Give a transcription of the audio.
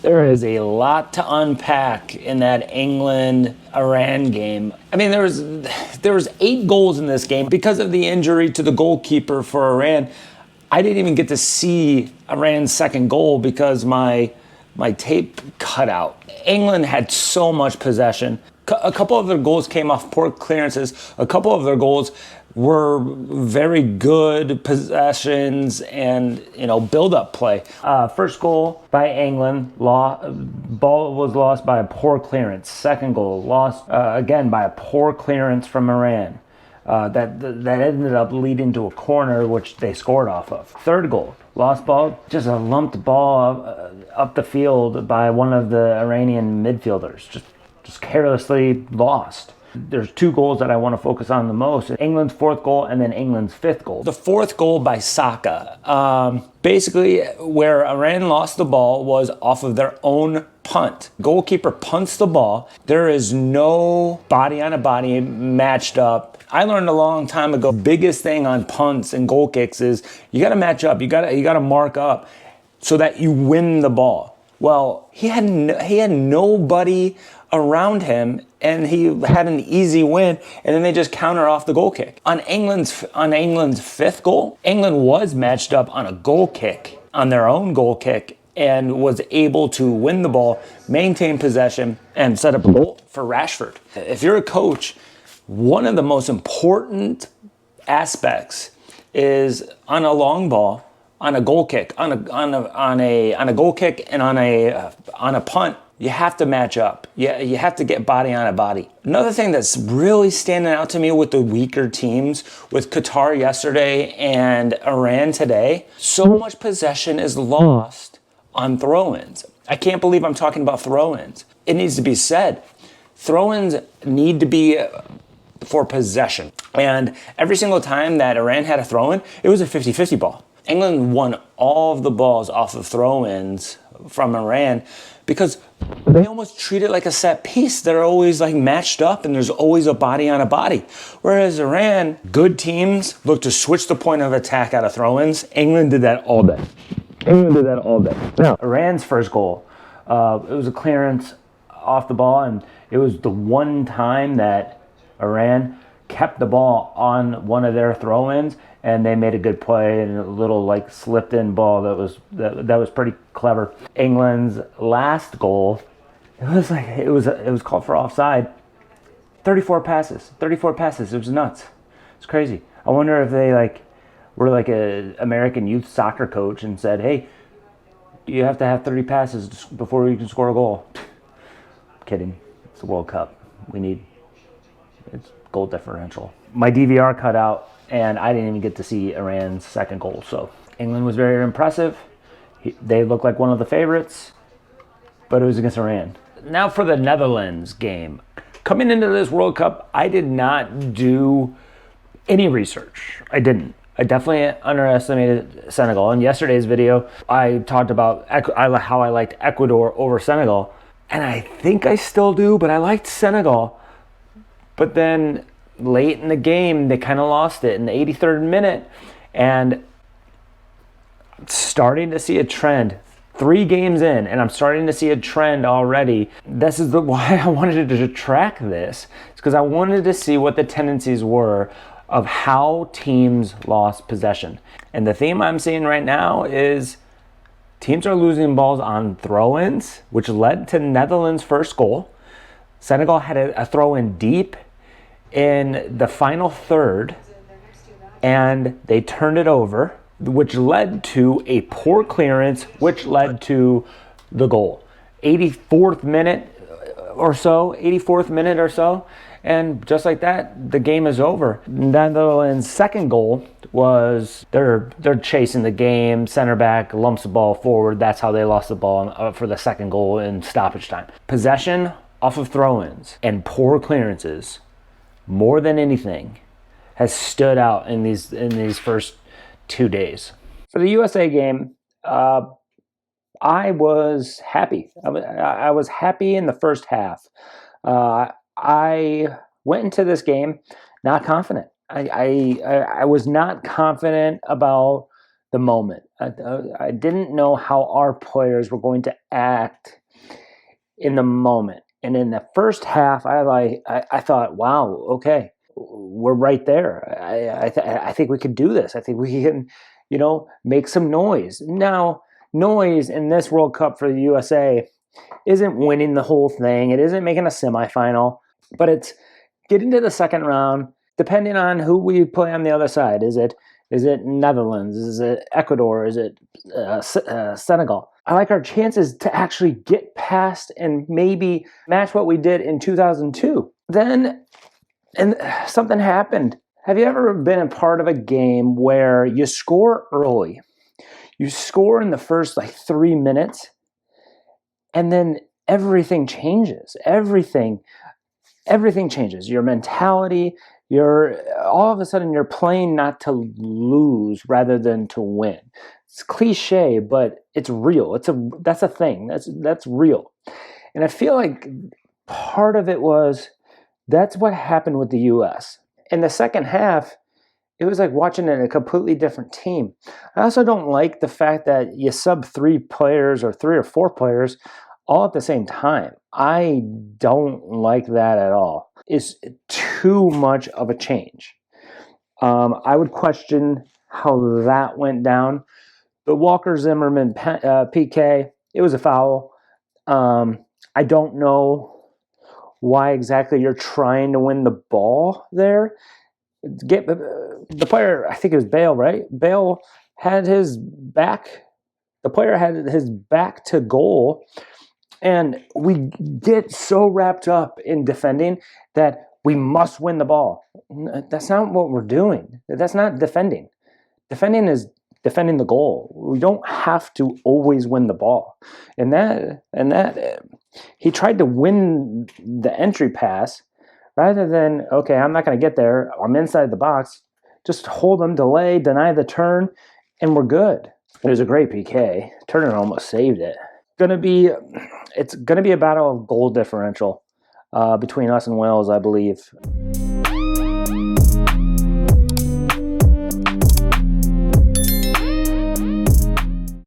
There is a lot to unpack in that England-Iran game. I mean, there was 8 goals in this game. Because of the injury to the goalkeeper for Iran, I didn't even get to see Iran's second goal because my tape cut out. England had so much possession. A couple of their goals came off poor clearances. A couple of their goals were very good possessions and, build-up play. First goal by England, ball was lost by a poor clearance. Second goal, lost again by a poor clearance from Iran. That ended up leading to a corner, which they scored off of. Third goal, lost ball, just a lumped ball up the field by one of the Iranian midfielders, just carelessly lost. There's 2 goals that I want to focus on the most. England's 4th goal and then England's 5th goal. The 4th goal by Saka. Basically, where Iran lost the ball was off of their own punt. Goalkeeper punts the ball. There is no body on a body matched up. I learned a long time ago, biggest thing on punts and goal kicks is you got to match up. You got to mark up so that you win the ball. Well, he had nobody around him, and he had an easy win, and then they just counter off the goal kick. On England's 5th goal, England was matched up on a goal kick, on their own goal kick, and was able to win the ball, maintain possession, and set up a goal for Rashford. If you're a coach, one of the most important aspects is on a long ball, on a goal kick, on a goal kick, and on a punt, you have to match up. You have to get body on a body. Another thing that's really standing out to me with the weaker teams, with Qatar yesterday and Iran today, so much possession is lost on throw-ins. I can't believe I'm talking about throw-ins. It needs to be said. Throw-ins need to be for possession. And every single time that Iran had a throw-in, it was a 50-50 ball. England won all of the balls off of throw-ins from Iran because they almost treat it like a set piece. They're always like matched up and there's always a body on a body. Whereas Iran, good teams look to switch the point of attack out of throw-ins. England did that all day. Now, Iran's first goal, it was a clearance off the ball, and it was the one time that Iran kept the ball on one of their throw-ins, and they made a good play and a little like slipped in ball that was pretty clever. England's last goal, it was called for offside. 34 passes. It was nuts. It's crazy. I wonder if they were like a American youth soccer coach and said, "Hey, you have to have 30 passes before you can score a goal." I'm kidding. It's the World Cup. It's goal differential. My DVR cut out, and I didn't even get to see Iran's second goal. So England was very impressive. They looked like one of the favorites, but it was against Iran. Now for the Netherlands game. Coming into this World Cup, I did not do any research. I didn't. I definitely underestimated Senegal. In yesterday's video, I talked about how I liked Ecuador over Senegal. And I think I still do, but I liked Senegal. But then late in the game, they kind of lost it in the 83rd minute. And I'm starting to see a trend. 3 games in, and I'm starting to see a trend already. This is why I wanted to track this. It's because I wanted to see what the tendencies were of how teams lost possession. And the theme I'm seeing right now is teams are losing balls on throw-ins, which led to Netherlands' first goal. Senegal had a throw-in deep in the final third, and they turned it over, which led to a poor clearance, which led to the goal. 84th minute or so, and just like that, the game is over. Netherlands' second goal was they're chasing the game, center back lumps the ball forward. That's how they lost the ball for the second goal in stoppage time. Possession off of throw-ins and poor clearances, more than anything, has stood out in these first 2 days. For the USA game, I was happy. I was happy in the first half. I went into this game not confident. I was not confident about the moment. I didn't know how our players were going to act in the moment. And in the first half, I thought, wow, okay, we're right there. I think we could do this. I think we can, make some noise. Now, noise in this World Cup for the USA isn't winning the whole thing. It isn't making a semifinal, but it's getting to the second round, depending on who we play on the other side. Is it Netherlands? Is it Ecuador? Is it Senegal? I like our chances to actually get past and maybe match what we did in 2002. Then, and something happened. Have you ever been a part of a game where you score early? You score in the first 3 minutes, and then everything changes. Everything changes. Your mentality, all of a sudden you're playing not to lose rather than to win. It's cliche, but it's real. That's a thing. That's real. And I feel like part of it was that's what happened with the US. In the second half, it was like watching a completely different team. I also don't like the fact that you sub 3 players or 3 or 4 players all at the same time. I don't like that at all. It's too much of a change. I would question how that went down. The Walker Zimmerman PK, it was a foul. I don't know why exactly you're trying to win the ball there. Get the player, I think it was Bale, right? Bale had his back. The player had his back to goal. And we get so wrapped up in defending that we must win the ball. That's not what we're doing. That's not defending. Defending is defending the goal. We don't have to always win the ball. And that he tried to win the entry pass rather than, okay, I'm not going to get there. I'm inside the box. Just hold them, delay, deny the turn, and we're good. It was a great PK. Turner almost saved it. It's going to be a battle of goal differential between us and Wales, I believe.